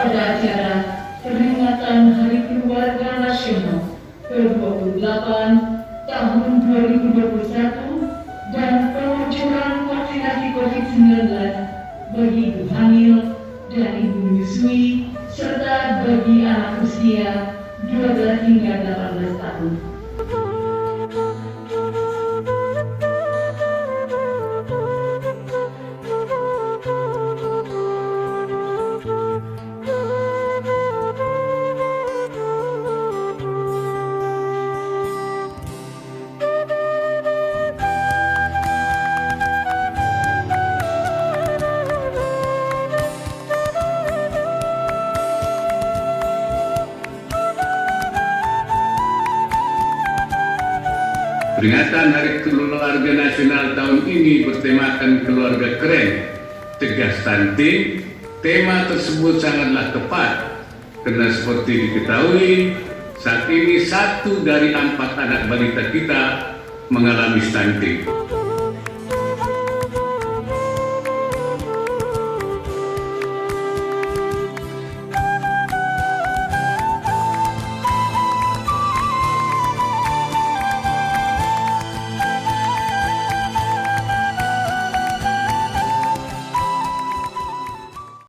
pada acara peringatan Hari Keluarga Nasional ke-28 tahun 2021 dan peluncuran vaksinasi COVID-19 bagi ibu hamil dan ibu menyusui serta bagi anak usia 12 hingga 18 tahun. Peringatan Hari Keluarga Nasional tahun ini bertemakan keluarga keren, cegah stunting. Tema tersebut sangatlah tepat karena seperti diketahui saat ini 1 dari 4 anak balita kita mengalami stunting.